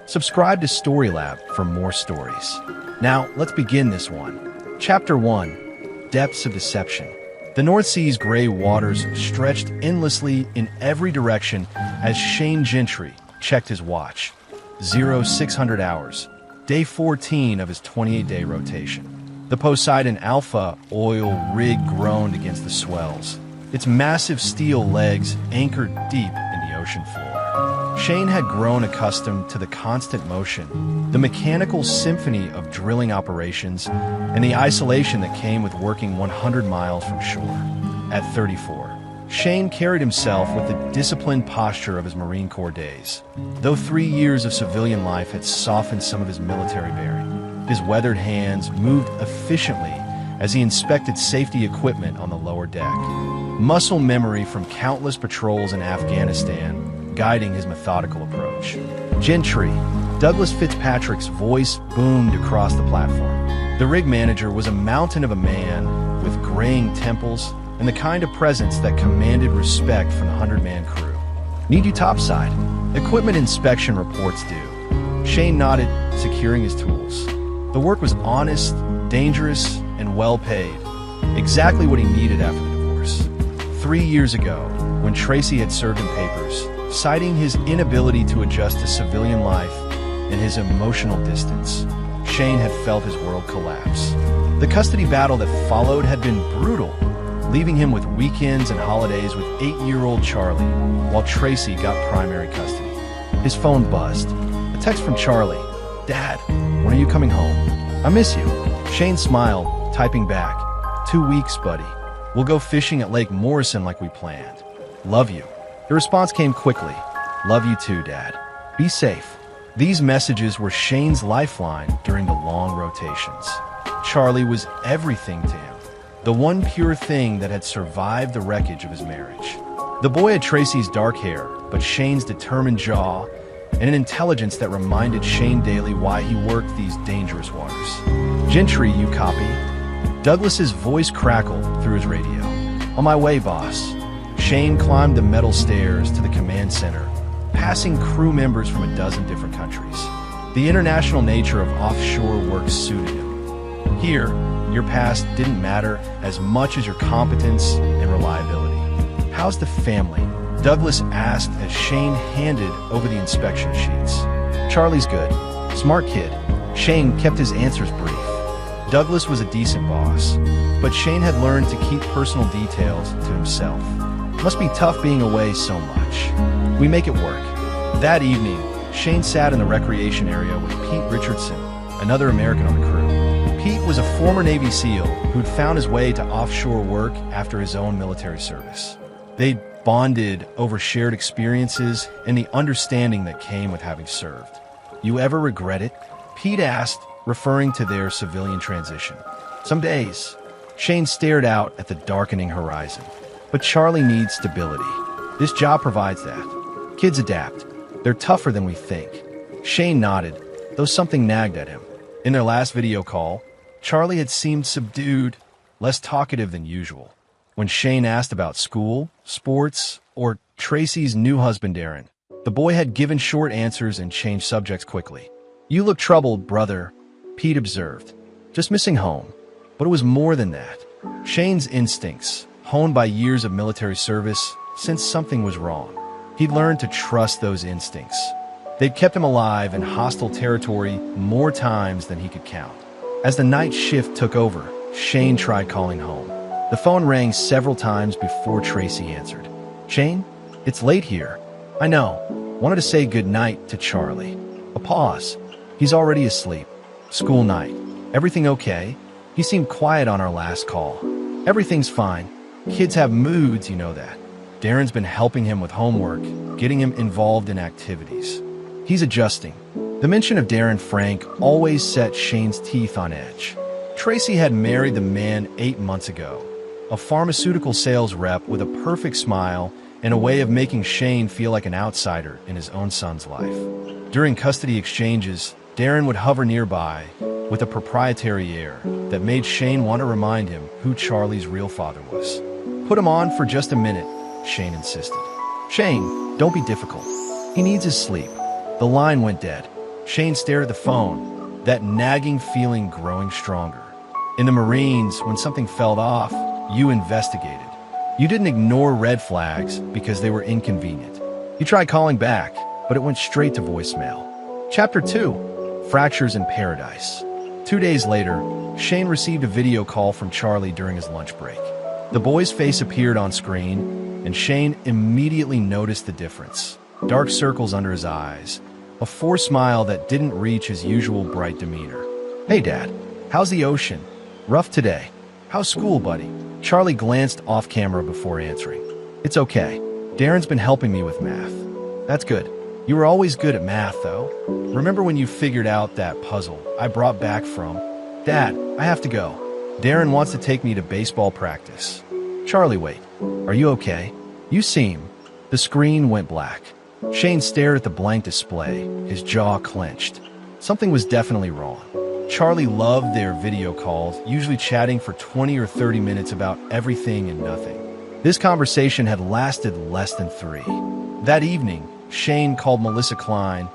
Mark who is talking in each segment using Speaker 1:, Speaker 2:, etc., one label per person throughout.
Speaker 1: Subscribe to Storylab for more stories. Now, let's begin this one. Chapter 1: Depths of Deception. The North Sea's gray waters stretched endlessly in every direction as Shane Gentry checked his watch. 0600 hours, day 14 of his 28-day rotation. The Poseidon Alpha oil rig groaned against the swells, its massive steel legs anchored deep in the ocean floor. Shane had grown accustomed to the constant motion, the mechanical symphony of drilling operations, and the isolation that came with working 100 miles from shore. At 34, Shane carried himself with the disciplined posture of his Marine Corps days. Though 3 years of civilian life had softened some of his military bearing, his weathered hands moved efficiently as he inspected safety equipment on the lower deck. Muscle memory from countless patrols in Afghanistan guiding his methodical approach. Gentry, Douglas Fitzpatrick's voice boomed across the platform. The rig manager was a mountain of a man with graying temples and the kind of presence that commanded respect from the 100-man crew. Need you topside. Equipment inspection reports due. Shane nodded, securing his tools. The work was honest, dangerous, and well paid. Exactly what he needed after the divorce. 3 years ago, when Tracy had served him papers, citing his inability to adjust to civilian life and his emotional distance, Shane had felt his world collapse. The custody battle that followed had been brutal, leaving him with weekends and holidays with 8-year-old Charlie, while Tracy got primary custody. His phone buzzed. A text from Charlie. "Dad, when are you coming home? I miss you." Shane smiled, typing back. 2 weeks, buddy. We'll go fishing at Lake Morrison like we planned. Love you." The response came quickly. "Love you too, Dad. Be safe." These messages were Shane's lifeline during the long rotations. Charlie was everything to him, the one pure thing that had survived the wreckage of his marriage. The boy had Tracy's dark hair, but Shane's determined jaw, and an intelligence that reminded Shane daily why he worked these dangerous waters. "Gentry, you copy?" Douglas's voice crackled through his radio. "On my way, boss." Shane climbed the metal stairs to the command center, passing crew members from a dozen different countries. The international nature of offshore work suited him. Here, your past didn't matter as much as your competence and reliability. "How's the family?" Douglas asked as Shane handed over the inspection sheets. "Charlie's good. Smart kid." Shane kept his answers brief. Douglas was a decent boss, but Shane had learned to keep personal details to himself. Must be tough being away so much. "We make it work." That evening, Shane sat in the recreation area with Pete Richardson, another American on the crew. Pete was a former Navy SEAL who'd found his way to offshore work after his own military service. They'd bonded over shared experiences and the understanding that came with having served. "You ever regret it?" Pete asked, referring to their civilian transition. "Some days." Shane stared out at the darkening horizon. "But Charlie needs stability. This job provides that. Kids adapt. They're tougher than we think." Shane nodded, though something nagged at him. In their last video call, Charlie had seemed subdued, less talkative than usual. When Shane asked about school, sports, or Tracy's new husband, Darren, the boy had given short answers and changed subjects quickly. "You look troubled, brother," Pete observed. "Just missing home." But it was more than that. Shane's instincts, honed by years of military service, sensed something was wrong. He'd learned to trust those instincts. They'd kept him alive in hostile territory more times than he could count. As the night shift took over, Shane tried calling home. The phone rang several times before Tracy answered. "Shane, it's late here." "I know. Wanted to say good night to Charlie." A pause. "He's already asleep." "School night. Everything okay?" He seemed quiet on our last call. "Everything's fine. Kids have moods, you know that." Darren's been helping him with homework, getting him involved in activities. He's adjusting. The mention of Darren Frank always set Shane's teeth on edge. Tracy had married the man 8 months ago, a pharmaceutical sales rep with a perfect smile and a way of making Shane feel like an outsider in his own son's life. During custody exchanges, Darren would hover nearby with a proprietary air that made Shane want to remind him who Charlie's real father was. "Put him on for just a minute," Shane insisted. "Shane, don't be difficult. He needs his sleep." The line went dead. Shane stared at the phone, that nagging feeling growing stronger. In the Marines, when something fell off, you investigated. You didn't ignore red flags because they were inconvenient. You tried calling back, but it went straight to voicemail. Chapter 2. Fractures in Paradise. 2 days later, Shane received a video call from Charlie during his lunch break. The boy's face appeared on screen, and Shane immediately noticed the difference. Dark circles under his eyes, a forced smile that didn't reach his usual bright demeanor. "Hey, Dad. How's the ocean? Rough today. How's school, buddy?" Charlie glanced off camera before answering. "It's okay. Darren's been helping me with math." "That's good. You were always good at math, though. Remember when you figured out that puzzle I brought back from?" "Dad, I have to go. Darren wants to take me to baseball practice." "Charlie, wait. Are you okay? You seem..." The screen went black. Shane stared at the blank display, his jaw clenched. Something was definitely wrong. Charlie loved their video calls, usually chatting for 20 or 30 minutes about everything and nothing. This conversation had lasted less than 3. That evening, Shane called Melissa Klein,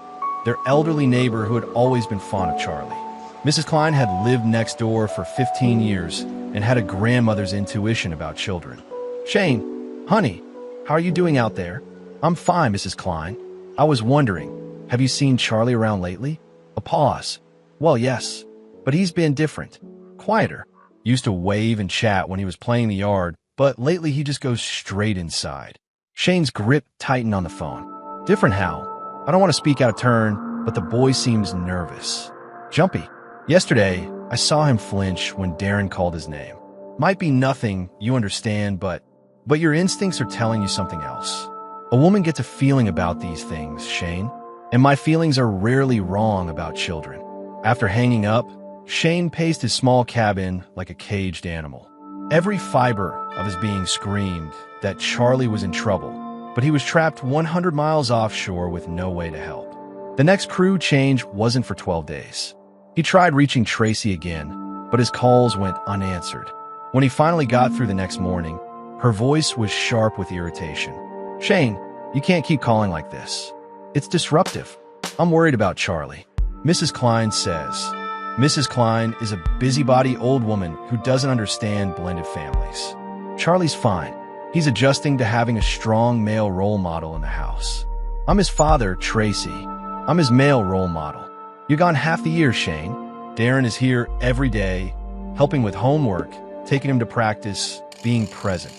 Speaker 1: their elderly neighbor who had always been fond of Charlie. Mrs. Klein had lived next door for 15 years and had a grandmother's intuition about children. "Shane, honey, how are you doing out there?" "I'm fine, Mrs. Klein. I was wondering, have you seen Charlie around lately?" A pause. "Well, yes, but he's been different. Quieter. Used to wave and chat when he was playing in the yard, but lately he just goes straight inside." Shane's grip tightened on the phone. "Different how? I don't want to speak out of turn, but the boy seems nervous. Jumpy. Yesterday, I saw him flinch when Darren called his name. Might be nothing, you understand, but your instincts are telling you something else. A woman gets a feeling about these things, Shane, and my feelings are rarely wrong about children." After hanging up, Shane paced his small cabin like a caged animal. Every fiber of his being screamed that Charlie was in trouble, but he was trapped 100 miles offshore with no way to help. The next crew change wasn't for 12 days. He tried reaching Tracy again, but his calls went unanswered. When he finally got through the next morning, her voice was sharp with irritation. "Shane, you can't keep calling like this. It's disruptive. I'm worried about Charlie." Mrs. Klein says. Mrs. Klein is a busybody old woman who doesn't understand blended families. "Charlie's fine. He's adjusting to having a strong male role model in the house. I'm his father, Tracy. I'm his male role model. You're gone half the year, Shane. Darren is here every day, helping with homework, taking him to practice, being present.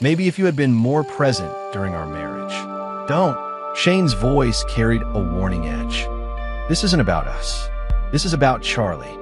Speaker 1: Maybe if you had been more present during our marriage." "Don't." Shane's voice carried a warning edge. "This isn't about us. This is about Charlie.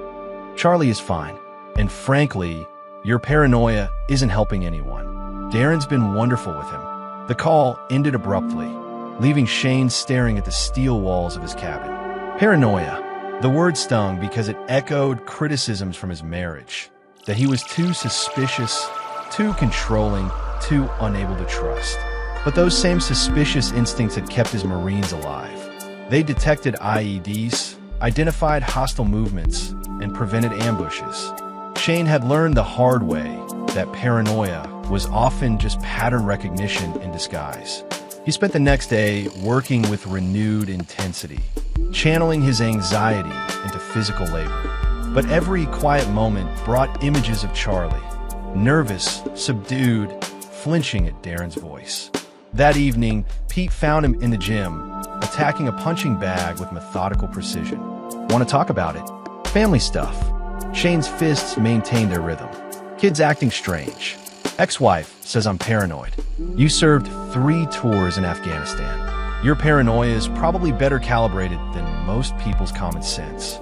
Speaker 1: Charlie is fine. And frankly, your paranoia isn't helping anyone. Darren's been wonderful with him." The call ended abruptly, leaving Shane staring at the steel walls of his cabin. Paranoia. The word stung because it echoed criticisms from his marriage, that he was too suspicious, too controlling, too unable to trust. But those same suspicious instincts had kept his Marines alive. They detected IEDs, identified hostile movements, and prevented ambushes. Shane had learned the hard way that paranoia was often just pattern recognition in disguise. He spent the next day working with renewed intensity, channeling his anxiety into physical labor. But every quiet moment brought images of Charlie, nervous, subdued, flinching at Darren's voice. That evening, Pete found him in the gym, attacking a punching bag with methodical precision. "Want to talk about it?" "Family stuff." Shane's fists maintained their rhythm. "Kids acting strange. Ex-wife says I'm paranoid. You served 3 tours in Afghanistan. Your paranoia is probably better calibrated than most people's common sense."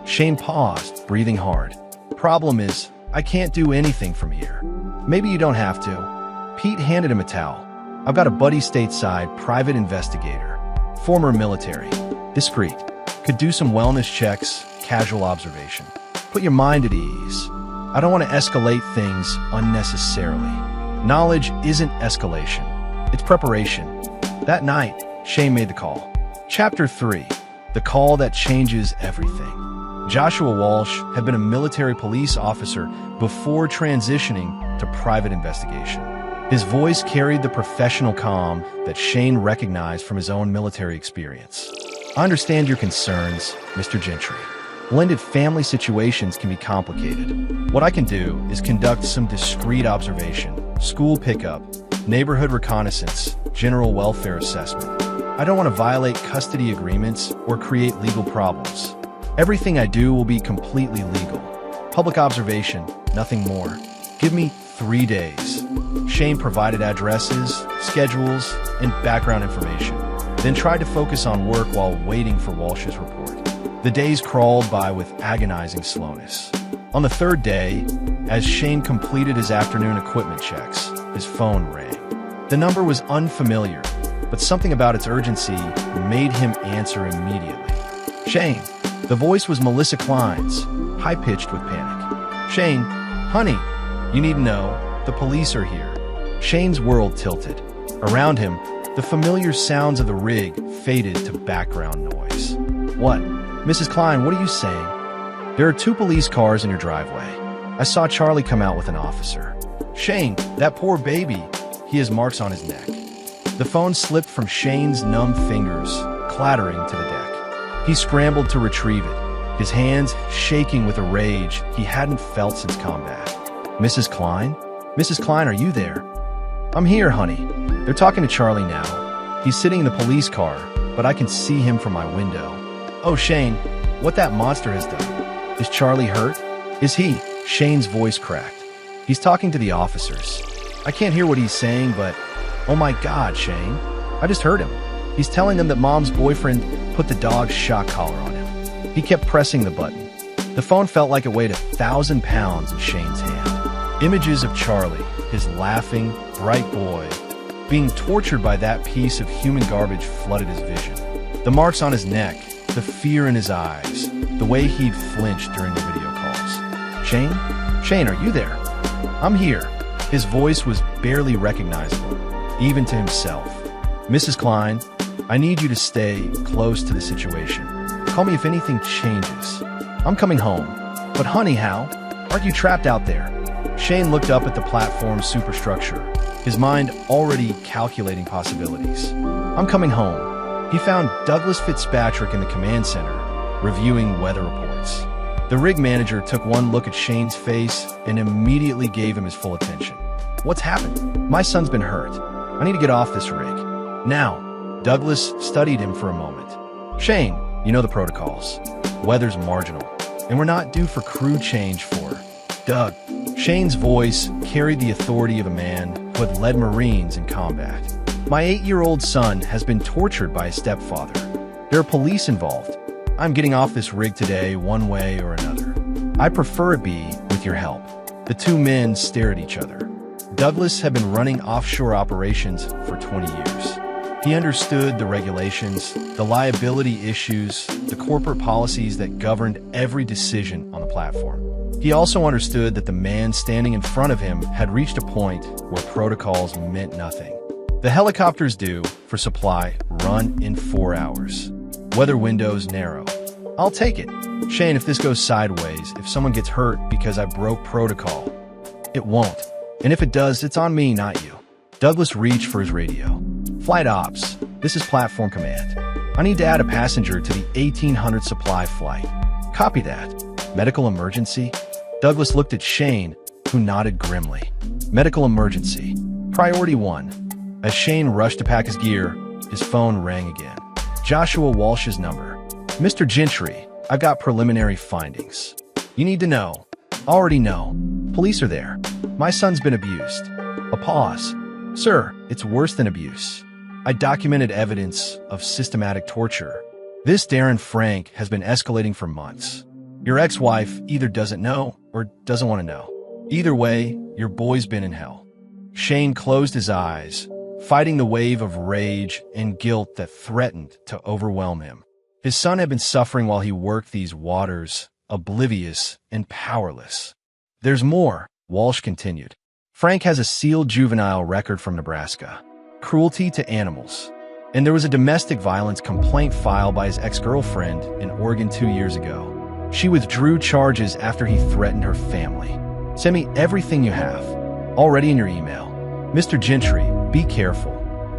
Speaker 1: Shane paused, breathing hard. "Problem is, I can't do anything from here." "Maybe you don't have to." Pete handed him a towel. "I've got a buddy stateside, private investigator. Former military. Discreet. Could do some wellness checks, casual observation. Put your mind at ease. I don't want to escalate things unnecessarily. Knowledge isn't escalation. It's preparation." That night, Shane made the call. Chapter 3. The call that changes everything. Joshua Walsh had been a military police officer before transitioning to private investigation. His voice carried the professional calm that Shane recognized from his own military experience. I understand your concerns, Mr. Gentry. Blended family situations can be complicated. What I can do is conduct some discreet observation, school pickup, neighborhood reconnaissance, general welfare assessment. I don't want to violate custody agreements or create legal problems. Everything I do will be completely legal. Public observation, nothing more. Give me 3 days. Shane provided addresses, schedules, and background information, then tried to focus on work while waiting for Walsh's report. The days crawled by with agonizing slowness. On the 3rd day, as Shane completed his afternoon equipment checks, his phone rang. The number was unfamiliar, but something about its urgency made him answer immediately. Shane. The voice was Melissa Klein's, high-pitched with panic. Shane, honey, you need to know, the police are here. Shane's world tilted. Around him, the familiar sounds of the rig faded to background noise. What? Mrs. Klein, what are you saying? There are 2 police cars in your driveway. I saw Charlie come out with an officer. Shane, that poor baby. He has marks on his neck. The phone slipped from Shane's numb fingers, clattering to the deck. He scrambled to retrieve it, his hands shaking with a rage he hadn't felt since combat. Mrs. Klein? Mrs. Klein, are you there? I'm here, honey. They're talking to Charlie now. He's sitting in the police car, but I can see him from my window. Oh, Shane, what that monster has done. Is Charlie hurt? Is he? Shane's voice cracked. He's talking to the officers. I can't hear what he's saying, but oh my God, Shane. I just heard him. He's telling them that Mom's boyfriend put the dog's shock collar on him. He kept pressing the button. The phone felt like it weighed 1,000 pounds in Shane's hand. Images of Charlie, his laughing, bright boy, being tortured by that piece of human garbage flooded his vision. The marks on his neck, the fear in his eyes, the way he'd flinched during the video calls. Shane? Shane, are you there? I'm here. His voice was barely recognizable, even to himself. Mrs. Klein, I need you to stay close to the situation. Call me if anything changes. I'm coming home. But honey, how? Aren't you trapped out there? Shane looked up at the platform's superstructure, his mind already calculating possibilities. I'm coming home. He found Douglas Fitzpatrick in the command center, reviewing weather reports. The rig manager took one look at Shane's face and immediately gave him his full attention. What's happened? My son's been hurt. I need to get off this rig. Now, Douglas studied him for a moment. Shane, you know the protocols. Weather's marginal, and we're not due for crew change for Doug. Shane's voice carried the authority of a man who had led Marines in combat. My 8-year-old son has been tortured by his stepfather. There are police involved. I'm getting off this rig today one way or another. I prefer it be with your help. The 2 men stared at each other. Douglas had been running offshore operations for 20 years. He understood the regulations, the liability issues, the corporate policies that governed every decision on the platform. He also understood that the man standing in front of him had reached a point where protocols meant nothing. The helicopters due for supply run in 4 hours. Weather windows narrow. I'll take it. Shane, if this goes sideways, if someone gets hurt because I broke protocol, it won't. And if it does, it's on me, not you. Douglas reached for his radio. Flight ops, this is platform command. I need to add a passenger to the 1800 supply flight. Copy that. Medical emergency? Douglas looked at Shane, who nodded grimly. Medical emergency. Priority 1. As Shane rushed to pack his gear, his phone rang again. Joshua Walsh's number. Mr. Gentry, I've got preliminary findings. You need to know. Already know. Police are there. My son's been abused. A pause. Sir, it's worse than abuse. I documented evidence of systematic torture. This Darren Frank has been escalating for months. Your ex-wife either doesn't know or doesn't want to know. Either way, your boy's been in hell. Shane closed his eyes, fighting the wave of rage and guilt that threatened to overwhelm him. His son had been suffering while he worked these waters, oblivious and powerless. There's more, Walsh continued. Frank has a sealed juvenile record from Nebraska. Cruelty to animals. And there was a domestic violence complaint filed by his ex-girlfriend in Oregon 2 years ago. She withdrew charges after he threatened her family. Send me everything you have. Already in your email. Mr. Gentry, be careful.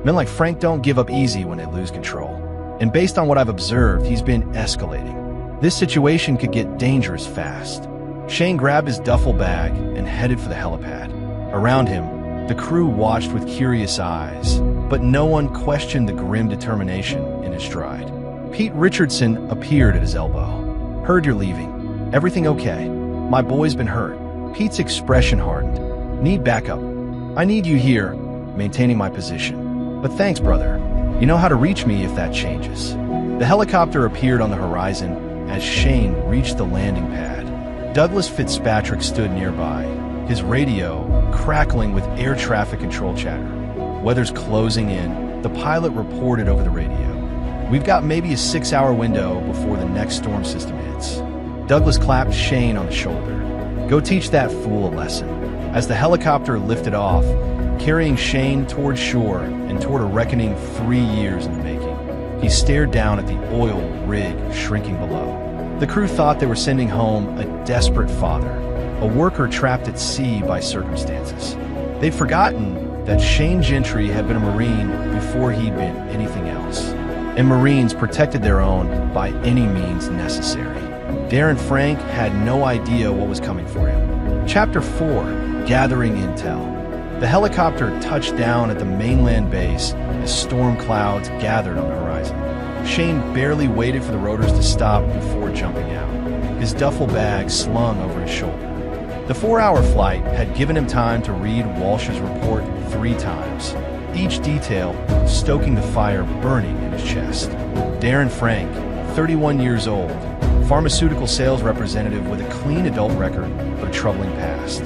Speaker 1: Men like Frank don't give up easy when they lose control. And based on what I've observed, he's been escalating. This situation could get dangerous fast. Shane grabbed his duffel bag and headed for the helipad. Around him, the crew watched with curious eyes, but no one questioned the grim determination in his stride. Pete Richardson appeared at his elbow. "Heard you're leaving. Everything okay? My boy's been hurt." Pete's expression hardened. "Need backup. I need you here," maintaining my position. "But thanks, brother. You know how to reach me if that changes." The helicopter appeared on the horizon as Shane reached the landing pad. Douglas Fitzpatrick stood nearby, his radio crackling with air traffic control chatter. "Weather's closing in," the pilot reported over the radio. "We've got maybe a 6-hour window before the next storm system hits." Douglas clapped Shane on the shoulder. "Go teach that fool a lesson." As the helicopter lifted off, carrying Shane toward shore and toward a reckoning 3 years in the making, he stared down at the oil rig shrinking below. The crew thought they were sending home a desperate father, a worker trapped at sea by circumstances. They'd forgotten that Shane Gentry had been a Marine before he'd been anything else, and Marines protected their own by any means necessary. Darren Frank had no idea what was coming for him. Chapter 4, Gathering Intel. The helicopter touched down at the mainland base as storm clouds gathered on the horizon. Shane barely waited for the rotors to stop before jumping out, his duffel bag slung over his shoulder. The 4-hour flight had given him time to read Walsh's report 3 times, each detail stoking the fire burning in his chest. Darren Frank, 31 years old, pharmaceutical sales representative with a clean adult record but a troubling past.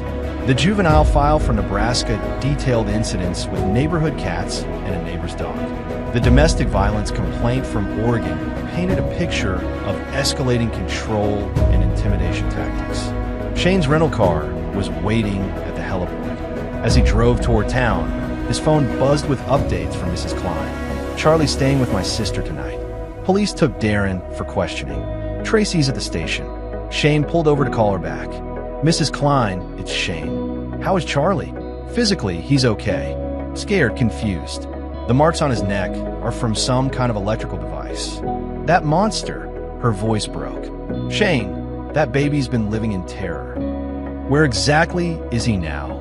Speaker 1: The juvenile file for Nebraska detailed incidents with neighborhood cats and a neighbor's dog. The domestic violence complaint from Oregon painted a picture of escalating control and intimidation tactics. Shane's rental car was waiting at the heliport. As he drove toward town, his phone buzzed with updates from Mrs. Klein. "Charlie's staying with my sister tonight." Police took Darren for questioning. "Tracy's at the station." Shane pulled over to call her back. "Mrs. Klein, it's Shane. How is Charlie?" "Physically, he's okay. Scared, confused. The marks on his neck are from some kind of electrical device." "That monster," her voice broke. "Shane, that baby's been living in terror." "Where exactly is he now?"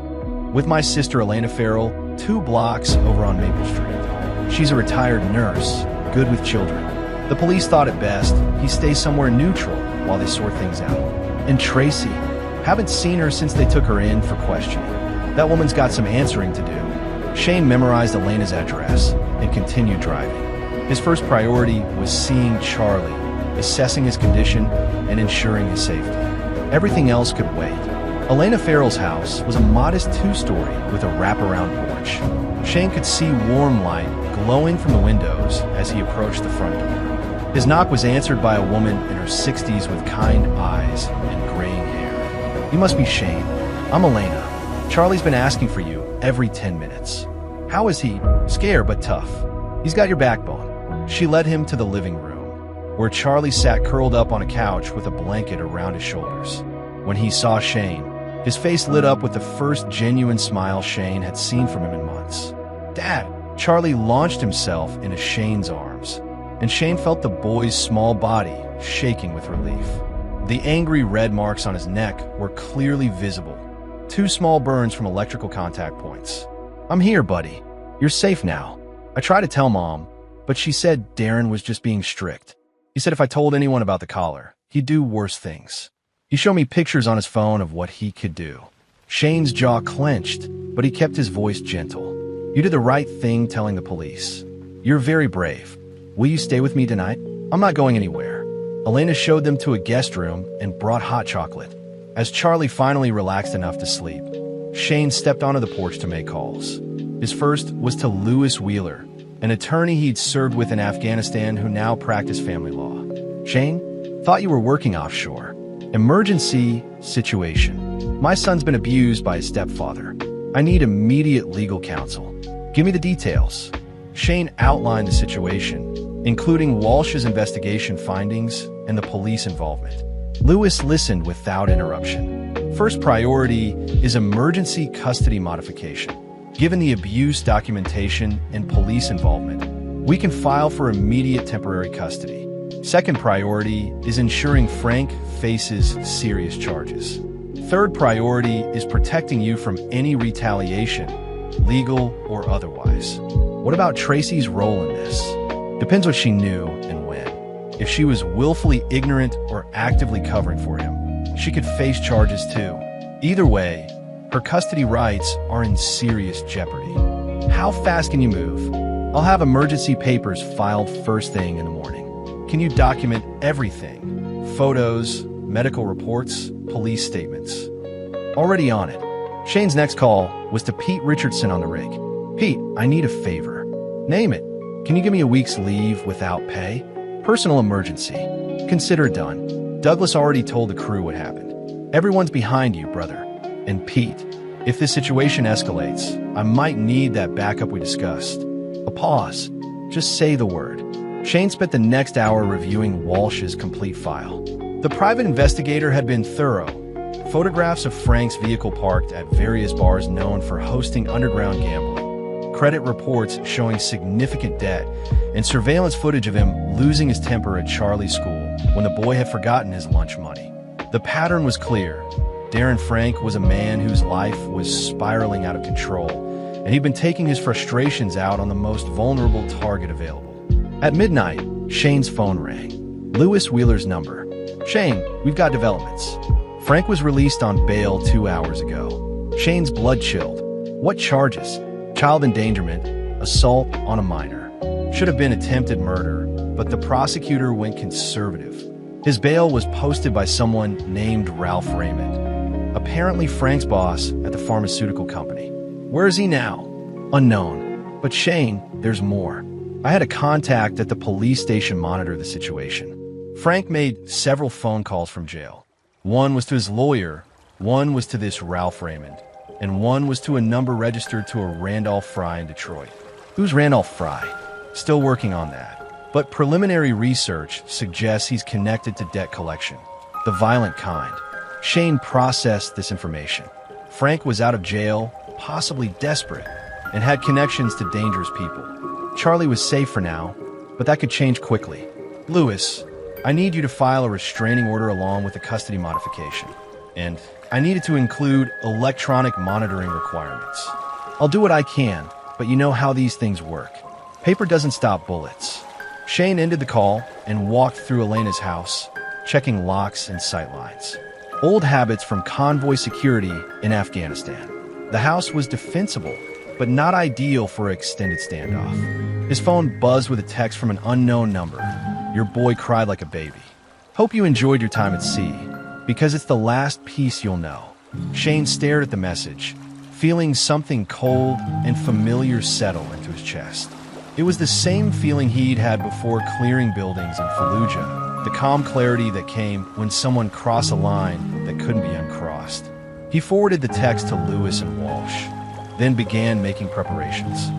Speaker 1: "With my sister Elena Farrell, 2 blocks over on Maple Street. She's a retired nurse, good with children. The police thought it best he stay somewhere neutral while they sort things out." "And Tracy? Haven't seen her since they took her in for questioning. That woman's got some answering to do." Shane memorized Elena's address and continued driving. His first priority was seeing Charlie, assessing his condition and ensuring his safety. Everything else could wait. Elena Farrell's house was a modest 2-story with a wraparound porch. Shane could see warm light glowing from the windows as he approached the front door. His knock was answered by a woman in her 60s with kind eyes and graying hair. "You must be Shane. I'm Elena. Charlie's been asking for you every 10 minutes. How is he?" "Scared but tough. He's got your backbone." She led him to the living room, where Charlie sat curled up on a couch with a blanket around his shoulders. When he saw Shane, his face lit up with the first genuine smile Shane had seen from him in months. "Dad!" Charlie launched himself into Shane's arms, and Shane felt the boy's small body shaking with relief. The angry red marks on his neck were clearly visible, 2 small burns from electrical contact points. "I'm here, buddy. You're safe now. I tried to tell Mom, but she said Darren was just being strict. He said if I told anyone about the collar, he'd do worse things." He showed me pictures on his phone of what he could do. Shane's jaw clenched, but he kept his voice gentle. "You did the right thing telling the police. You're very brave. Will you stay with me tonight? I'm not going anywhere." Elena showed them to a guest room and brought hot chocolate. As Charlie finally relaxed enough to sleep, Shane stepped onto the porch to make calls. His first was to Lewis Wheeler, an attorney he'd served with in Afghanistan who now practiced family law. "Shane, thought you were working offshore. Emergency situation. My son's been abused by his stepfather. I need immediate legal counsel. Give me the details." Shane outlined the situation, including Walsh's investigation findings and the police involvement. Lewis listened without interruption. "First priority is emergency custody modification. Given the abuse documentation and police involvement, We can file for immediate temporary custody. Second priority is ensuring Frank faces serious charges. Third priority is protecting you from any retaliation, legal or otherwise. What about Tracy's role in this? Depends what she knew and when. If she was willfully ignorant or actively covering for him, she could face charges too. Either way, her custody rights are in serious jeopardy. How fast can you move? I'll have emergency papers filed first thing in the morning. Can you document everything? Photos, medical reports, police statements. Already on it. Shane's next call was to Pete Richardson on the rig. Pete, I need a favor. Name it. Can you give me a week's leave without pay? Personal emergency. Consider it done. Douglas already told the crew what happened. Everyone's behind you, brother. And Pete, if this situation escalates, I might need that backup we discussed. A pause. Just say the word. Shane spent the next hour reviewing Walsh's complete file. The private investigator had been thorough. Photographs of Frank's vehicle parked at various bars known for hosting underground gambling, credit reports showing significant debt, and surveillance footage of him losing his temper at Charlie's school when the boy had forgotten his lunch money. The pattern was clear. Darren Frank was a man whose life was spiraling out of control, and he'd been taking his frustrations out on the most vulnerable target available. At midnight, Shane's phone rang. Lewis Wheeler's number. Shane, we've got developments. Frank was released on bail 2 hours ago. Shane's blood chilled. What charges? Child endangerment, assault on a minor. Should have been attempted murder, but the prosecutor went conservative. His bail was posted by someone named Ralph Raymond, apparently Frank's boss at the pharmaceutical company. Where is he now? Unknown. But Shane, there's more. I had a contact at the police station monitor the situation. Frank made several phone calls from jail. One was to his lawyer, one was to this Ralph Raymond, and one was to a number registered to a Randolph Fry in Detroit. Who's Randolph Fry? Still working on that. But preliminary research suggests he's connected to debt collection, the violent kind. Shane processed this information. Frank was out of jail, possibly desperate, and had connections to dangerous people. Charlie was safe for now, but that could change quickly. Lewis, I need you to file a restraining order along with a custody modification. And I needed to include electronic monitoring requirements. I'll do what I can, but you know how these things work. Paper doesn't stop bullets. Shane ended the call and walked through Elena's house, checking locks and sightlines. Old habits from convoy security in Afghanistan. The house was defensible, but not ideal for an extended standoff. His phone buzzed with a text from an unknown number. Your boy cried like a baby. Hope you enjoyed your time at sea, because it's the last piece you'll know. Shane stared at the message, feeling something cold and familiar settle into his chest. It was the same feeling he'd had before clearing buildings in Fallujah, the calm clarity that came when someone crossed a line that couldn't be uncrossed. He forwarded the text to Lewis and Walsh, then began making preparations.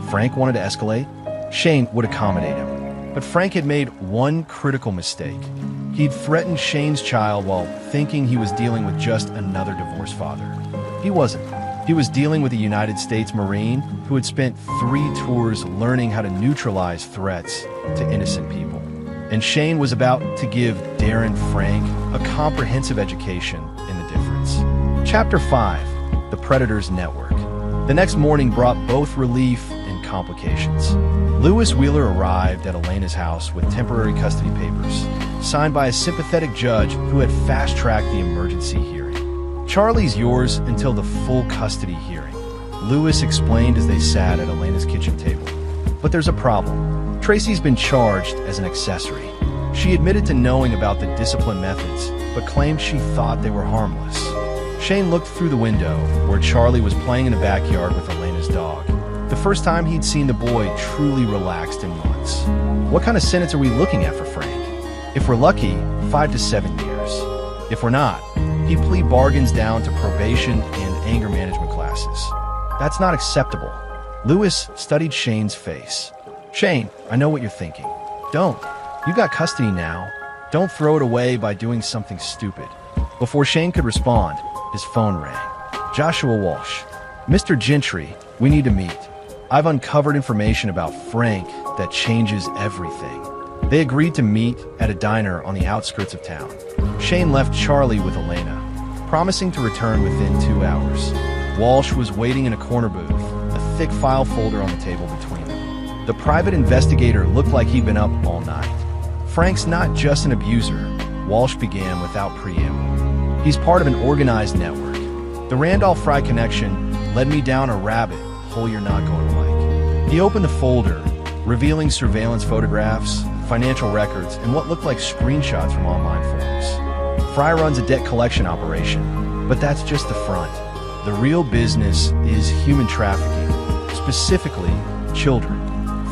Speaker 1: Frank wanted to escalate. Shane would accommodate him. But Frank had made one critical mistake. He'd threatened Shane's child while thinking he was dealing with just another divorced father. He wasn't. He was dealing with a United States Marine who had spent 3 tours learning how to neutralize threats to innocent people. And Shane was about to give Darren Frank a comprehensive education in the difference. Chapter 5, The Predator's Network. The next morning brought both relief and complications. Lewis Wheeler arrived at Elena's house with temporary custody papers, signed by a sympathetic judge who had fast-tracked the emergency hearing. Charlie's yours until the full custody hearing, Lewis explained as they sat at Elena's kitchen table. But there's a problem. Tracy's been charged as an accessory. She admitted to knowing about the discipline methods, but claimed she thought they were harmless. Shane looked through the window, where Charlie was playing in the backyard with Elena's dog. The first time he'd seen the boy truly relaxed in months. What kind of sentence are we looking at for Frank? If we're lucky, 5 to 7 years. If we're not, he'd plead bargains down to probation and anger management classes. That's not acceptable. Lewis studied Shane's face. Shane, I know what you're thinking. Don't. You got custody now. Don't throw it away by doing something stupid. Before Shane could respond, his phone rang. Joshua Walsh. Mr. Gentry, we need to meet. I've uncovered information about Frank that changes everything. They agreed to meet at a diner on the outskirts of town. Shane left Charlie with Elena, promising to return within 2 hours. Walsh was waiting in a corner booth, a thick file folder on the table between them. The private investigator looked like he'd been up all night. Frank's not just an abuser, Walsh began without preamble. He's part of an organized network. The Randolph Fry connection led me down a rabbit hole you're not going to like. He opened the folder, revealing surveillance photographs, financial records, and what looked like screenshots from online forums. Fry runs a debt collection operation, but that's just the front. The real business is human trafficking, specifically children.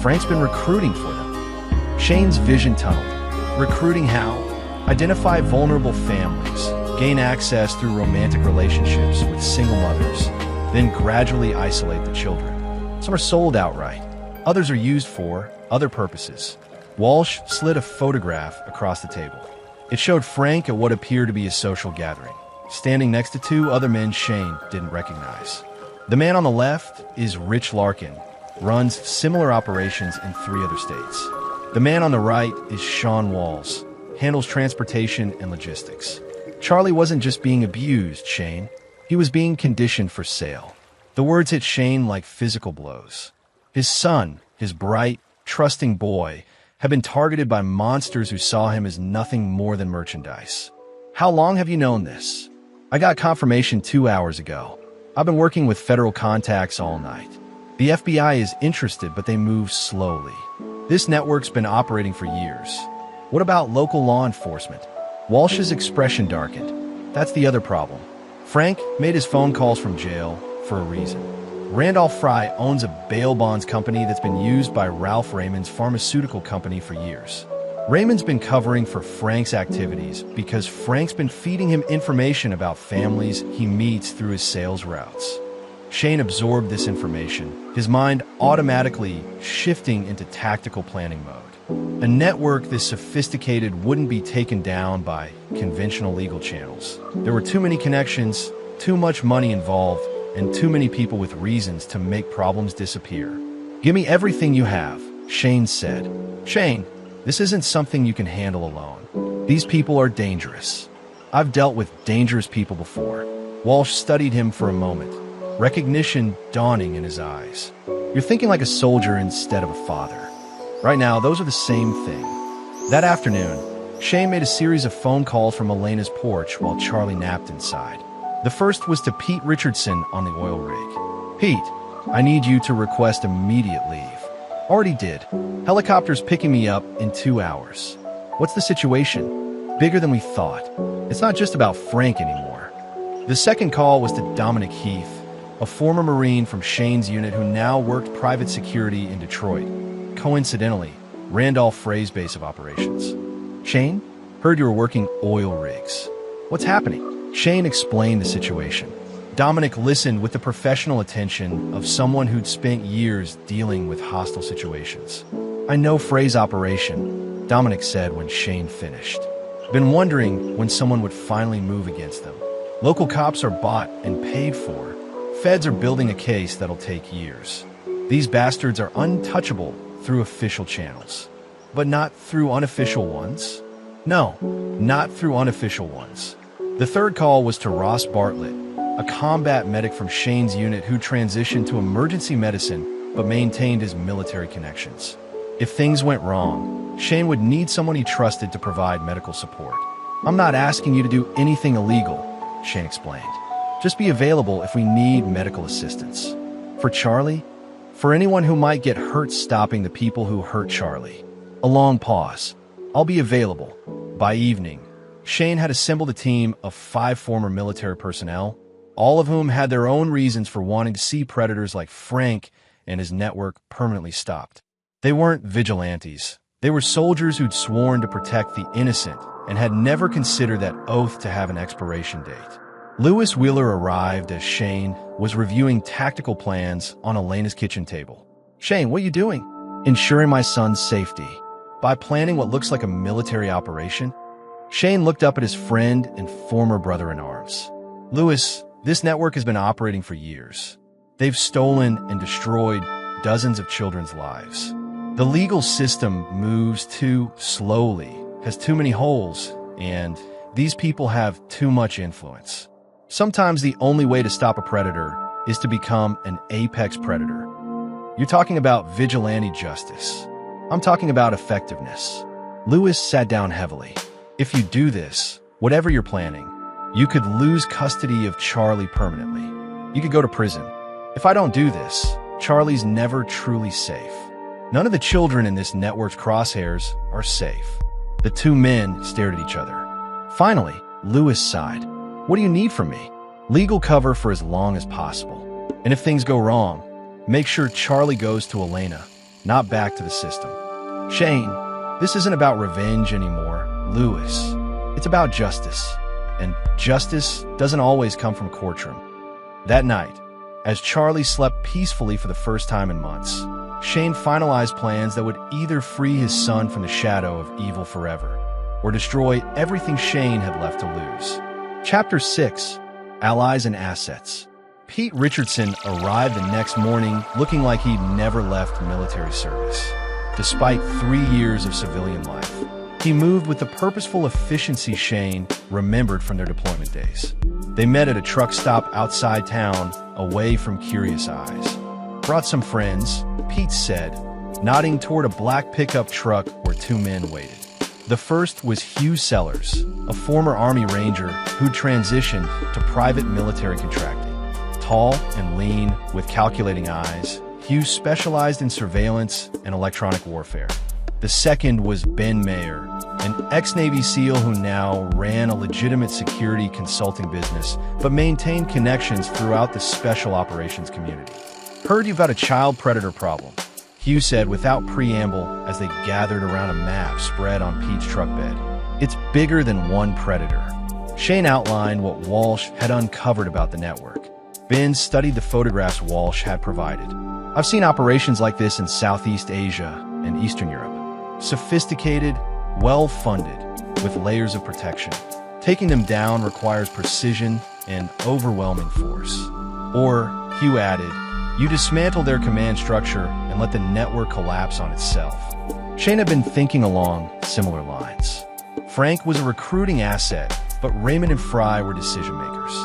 Speaker 1: Frank's been recruiting for them. Shane's vision tunnel. Recruiting how? Identify vulnerable families, gain access through romantic relationships with single mothers, then gradually isolate the children. Some are sold outright. Others are used for other purposes. Walsh slid a photograph across the table. It showed Frank at what appeared to be a social gathering, standing next to 2 other men Shane didn't recognize. The man on the left is Rich Larkin, runs similar operations in 3 other states. The man on the right is Sean Walls, handles transportation and logistics. Charlie wasn't just being abused, Shane. He was being conditioned for sale. The words hit Shane like physical blows. His son, his bright, trusting boy, had been targeted by monsters who saw him as nothing more than merchandise. How long have you known this? I got confirmation 2 hours ago. I've been working with federal contacts all night. The FBI is interested, but they move slowly. This network's been operating for years. What about local law enforcement? Walsh's expression darkened. That's the other problem. Frank made his phone calls from jail for a reason. Randolph Fry owns a bail bonds company that's been used by Ralph Raymond's pharmaceutical company for years. Raymond's been covering for Frank's activities because Frank's been feeding him information about families he meets through his sales routes. Shane absorbed this information, his mind automatically shifting into tactical planning mode. A network this sophisticated wouldn't be taken down by conventional legal channels. There were too many connections, too much money involved, and too many people with reasons to make problems disappear. Give me everything you have, Shane said. Shane, this isn't something you can handle alone. These people are dangerous. I've dealt with dangerous people before. Walsh studied him for a moment, recognition dawning in his eyes. You're thinking like a soldier instead of a father. Right now, those are the same thing. That afternoon, Shane made a series of phone calls from Elena's porch while Charlie napped inside. The first was to Pete Richardson on the oil rig. Pete, I need you to request immediate leave. Already did. Helicopter's picking me up in 2 hours. What's the situation? Bigger than we thought. It's not just about Frank anymore. The second call was to Dominic Heath, a former Marine from Shane's unit who now worked private security in Detroit. Coincidentally, Randolph Fray's base of operations. Shane, heard you were working oil rigs. What's happening? Shane explained the situation. Dominic listened with the professional attention of someone who'd spent years dealing with hostile situations. I know Fray's operation, Dominic said when Shane finished. Been wondering when someone would finally move against them. Local cops are bought and paid for. Feds are building a case that'll take years. These bastards are untouchable through official channels. But not through unofficial ones? No, not through unofficial ones. The third call was to Ross Bartlett, a combat medic from Shane's unit who transitioned to emergency medicine but maintained his military connections. If things went wrong, Shane would need someone he trusted to provide medical support. I'm not asking you to do anything illegal, Shane explained. Just be available if we need medical assistance. For Charlie? For anyone who might get hurt stopping the people who hurt Charlie. A long pause. I'll be available. By evening, Shane had assembled a team of 5 former military personnel, all of whom had their own reasons for wanting to see predators like Frank and his network permanently stopped. They weren't vigilantes. They were soldiers who'd sworn to protect the innocent and had never considered that oath to have an expiration date. Lewis Wheeler arrived as Shane was reviewing tactical plans on Elena's kitchen table. Shane, what are you doing? Ensuring my son's safety. By planning what looks like a military operation? Shane looked up at his friend and former brother-in-arms. Lewis, this network has been operating for years. They've stolen and destroyed dozens of children's lives. The legal system moves too slowly, has too many holes, and these people have too much influence. Sometimes the only way to stop a predator is to become an apex predator. You're talking about vigilante justice. I'm talking about effectiveness. Lewis sat down heavily. If you do this, whatever you're planning, you could lose custody of Charlie permanently. You could go to prison. If I don't do this, Charlie's never truly safe. None of the children in this network's crosshairs are safe. The two men stared at each other. Finally, Lewis sighed. What do you need from me? Legal cover for as long as possible. And if things go wrong, make sure Charlie goes to Elena, not back to the system. Shane, this isn't about revenge anymore, Lewis. It's about justice. And justice doesn't always come from a courtroom. That night, as Charlie slept peacefully for the first time in months, Shane finalized plans that would either free his son from the shadow of evil forever, or destroy everything Shane had left to lose. Chapter 6, Allies and Assets. Pete Richardson arrived the next morning looking like he'd never left military service. Despite 3 years of civilian life, he moved with the purposeful efficiency Shane remembered from their deployment days. They met at a truck stop outside town, away from curious eyes. Brought some friends, Pete said, nodding toward a black pickup truck where two men waited. The first was Hugh Sellers, a former Army Ranger who'd transitioned to private military contracting. Tall and lean, with calculating eyes, Hugh specialized in surveillance and electronic warfare. The second was Ben Mayer, an ex-Navy SEAL who now ran a legitimate security consulting business, but maintained connections throughout the special operations community. Heard you've got a child predator problem, Hugh said without preamble as they gathered around a map spread on Pete's truck bed. It's bigger than one predator. Shane outlined what Walsh had uncovered about the network. Ben studied the photographs Walsh had provided. I've seen operations like this in Southeast Asia and Eastern Europe. Sophisticated, well-funded, with layers of protection. Taking them down requires precision and overwhelming force. Or, Hugh added, you dismantle their command structure and let the network collapse on itself. Shane had been thinking along similar lines. Frank was a recruiting asset, but Raymond and Fry were decision makers.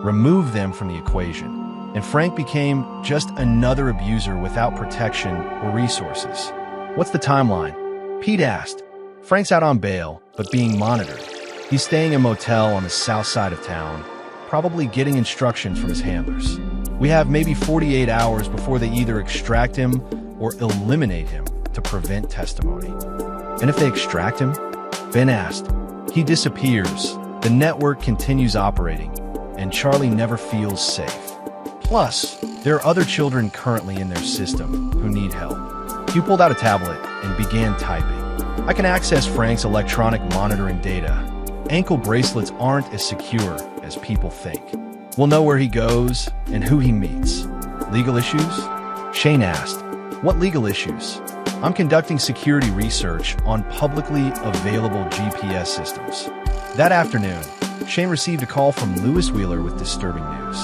Speaker 1: Remove them from the equation, and Frank became just another abuser without protection or resources. What's the timeline? Pete asked. Frank's out on bail, but being monitored. He's staying in a motel on the south side of town, probably getting instructions from his handlers. We have maybe 48 hours before they either extract him or eliminate him to prevent testimony. And if they extract him? Ben asked. He disappears, the network continues operating, and Charlie never feels safe. Plus, there are other children currently in their system who need help. Hugh pulled out a tablet and began typing. I can access Frank's electronic monitoring data. Ankle bracelets aren't as secure as people think. We'll know where he goes and who he meets. Legal issues? Shane asked. What legal issues? I'm conducting security research on publicly available GPS systems. That afternoon, Shane received a call from Lewis Wheeler with disturbing news.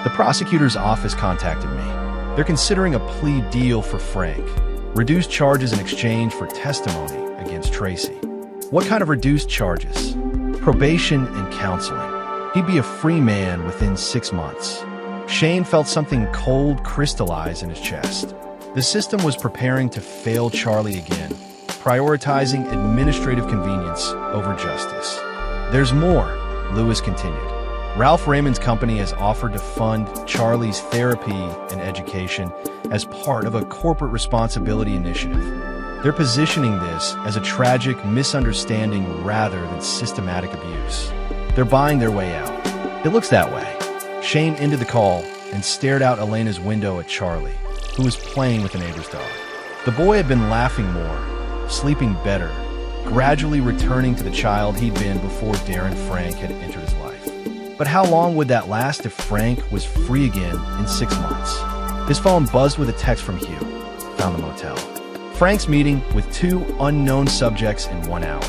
Speaker 1: The prosecutor's office contacted me. They're considering a plea deal for Frank. Reduced charges in exchange for testimony against Tracy. What kind of reduced charges? Probation and counseling. He'd be a free man within 6 months. Shane felt something cold crystallize in his chest. The system was preparing to fail Charlie again, prioritizing administrative convenience over justice. There's more, Lewis continued. Ralph Raymond's company has offered to fund Charlie's therapy and education as part of a corporate responsibility initiative. They're positioning this as a tragic misunderstanding rather than systematic abuse. They're buying their way out. It looks that way. Shane ended the call and stared out Elena's window at Charlie, who was playing with a neighbor's dog. The boy had been laughing more, sleeping better, gradually returning to the child he'd been before Darren Frank had entered his life. But how long would that last if Frank was free again in 6 months? His phone buzzed with a text from Hugh. Found the motel. Frank's meeting with 2 unknown subjects in 1 hour.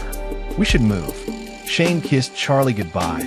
Speaker 1: We should move. Shane kissed Charlie goodbye,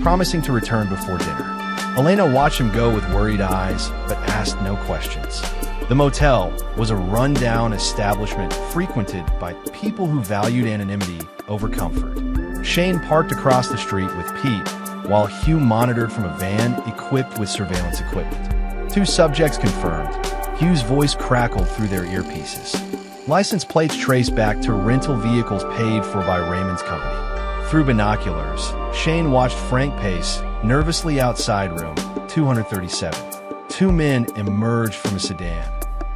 Speaker 1: promising to return before dinner. Elena watched him go with worried eyes, but asked no questions. The motel was a rundown establishment frequented by people who valued anonymity over comfort. Shane parked across the street with Pete, while Hugh monitored from a van equipped with surveillance equipment. Two subjects confirmed. Hugh's voice crackled through their earpieces. License plates traced back to rental vehicles paid for by Raymond's company. Through binoculars, Shane watched Frank pace nervously outside room 237. Two men emerged from a sedan,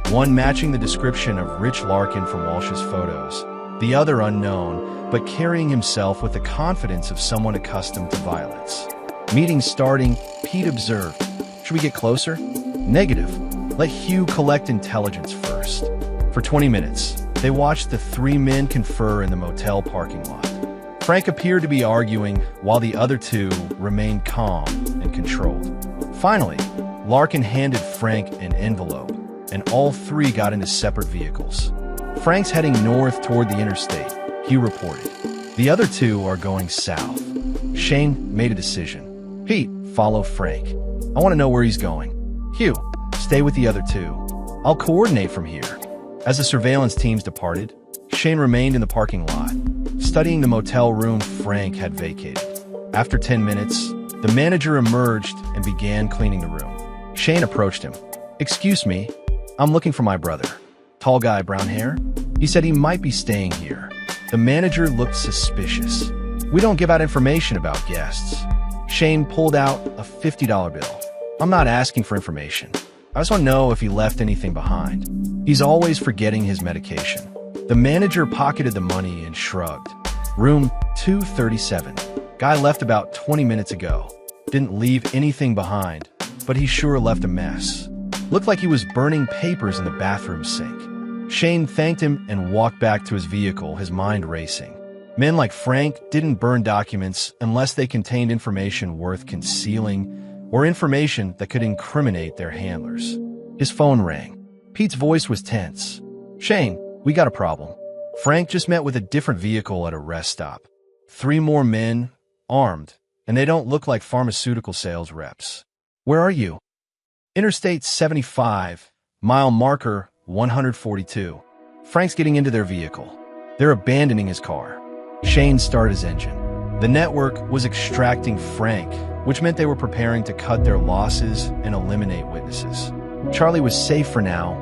Speaker 1: one matching the description of Rich Larkin from Walsh's photos, the other unknown, but carrying himself with the confidence of someone accustomed to violence. Meeting starting, Pete observed, "Should we get closer?" "Negative. Let Hugh collect intelligence first." For 20 minutes, they watched the three men confer in the motel parking lot. Frank appeared to be arguing, while the other two remained calm and controlled. Finally, Larkin handed Frank an envelope, and all three got into separate vehicles. "Frank's heading north toward the interstate," Hugh reported. "The other two are going south." Shane made a decision. "Pete, follow Frank. I want to know where he's going. Hugh, stay with the other two. I'll coordinate from here." As the surveillance teams departed, Shane remained in the parking lot, studying the motel room Frank had vacated. After 10 minutes, the manager emerged and began cleaning the room. Shane approached him. "Excuse me, I'm looking for my brother. Tall guy, brown hair? He said he might be staying here." The manager looked suspicious. "We don't give out information about guests." Shane pulled out a $50 bill. "I'm not asking for information. I just want to know if he left anything behind. He's always forgetting his medication." The manager pocketed the money and shrugged. Room 237. Guy left about 20 minutes ago. Didn't leave anything behind, but he sure left a mess. Looked like he was burning papers in the bathroom sink. Shane thanked him and walked back to his vehicle, his mind racing. Men like Frank didn't burn documents unless they contained information worth concealing or information that could incriminate their handlers. His phone rang. Pete's voice was tense. "Shane, we got a problem. Frank just met with a different vehicle at a rest stop. 3 more men, armed, and they don't look like pharmaceutical sales reps. Where are you?" "Interstate 75, mile marker 142. Frank's getting into their vehicle. They're abandoning his car." Shane started his engine. The network was extracting Frank, which meant they were preparing to cut their losses and eliminate witnesses. Charlie was safe for now,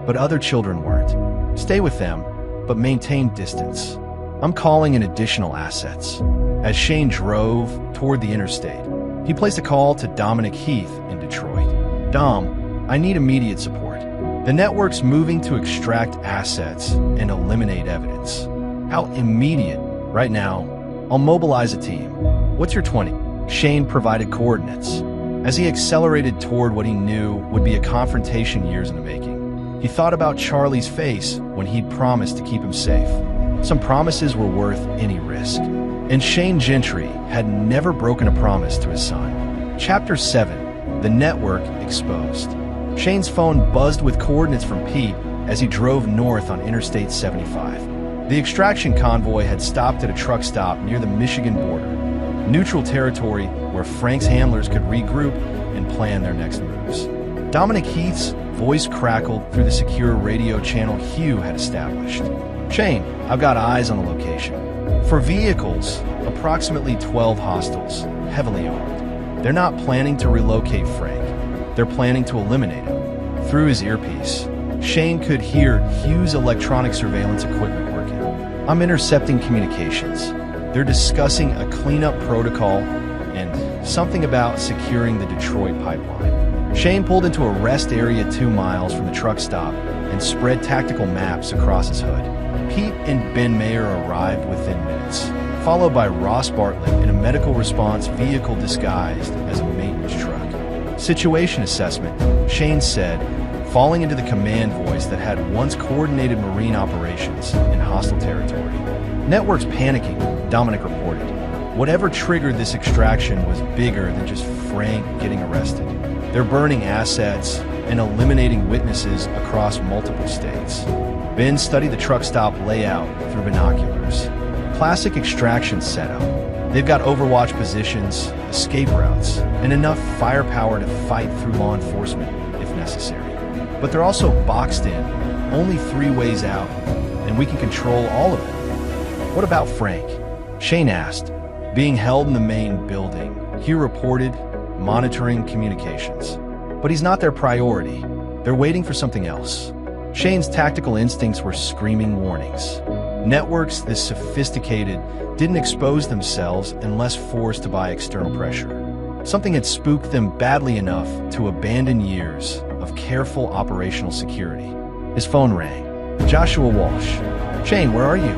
Speaker 1: but other children weren't. "Stay with them, but maintain distance. I'm calling in additional assets." As Shane drove toward the interstate, he placed a call to Dominic Heath in Detroit. "Dom, I need immediate support. The network's moving to extract assets and eliminate evidence." "How immediate?" "Right now. I'll mobilize a team." "What's your 20? Shane provided coordinates. As he accelerated toward what he knew would be a confrontation years in the making, he thought about Charlie's face when he'd promised to keep him safe. Some promises were worth any risk, and Shane Gentry had never broken a promise to his son. Chapter 7. The Network Exposed. Shane's phone buzzed with coordinates from Pete as he drove north on Interstate 75. The extraction convoy had stopped at a truck stop near the Michigan border, neutral territory where Frank's handlers could regroup and plan their next moves. Dominic Heath's voice crackled through the secure radio channel Hugh had established. "Shane, I've got eyes on the location. For vehicles, approximately 12 hostiles, heavily armed. They're not planning to relocate Frank. They're planning to eliminate him." Through his earpiece, Shane could hear Hugh's electronic surveillance equipment working. "I'm intercepting communications. They're discussing a cleanup protocol and something about securing the Detroit pipeline." Shane pulled into a rest area 2 miles from the truck stop and spread tactical maps across his hood. Pete and Ben Mayer arrived within minutes, followed by Ross Bartlett in a medical response vehicle disguised as a maintenance truck. "Situation assessment," Shane said, falling into the command voice that had once coordinated Marine operations in hostile territory. "Network's panicking," Dominic reported. "Whatever triggered this extraction was bigger than just Frank getting arrested. They're burning assets and eliminating witnesses across multiple states." Ben studied the truck stop layout through binoculars. Classic extraction setup. They've got overwatch positions, escape routes, and enough firepower to fight through law enforcement if necessary. but they're also boxed in, only 3 ways out, and we can control all of them. What about Frank? Shane asked. Being held in the main building, he reported, monitoring communications. But he's not their priority. They're waiting for something else. Shane's tactical instincts were screaming warnings. Networks this sophisticated didn't expose themselves unless forced to by external pressure. Something had spooked them badly enough to abandon years of careful operational security. His phone rang. Joshua Walsh. Shane, where are you?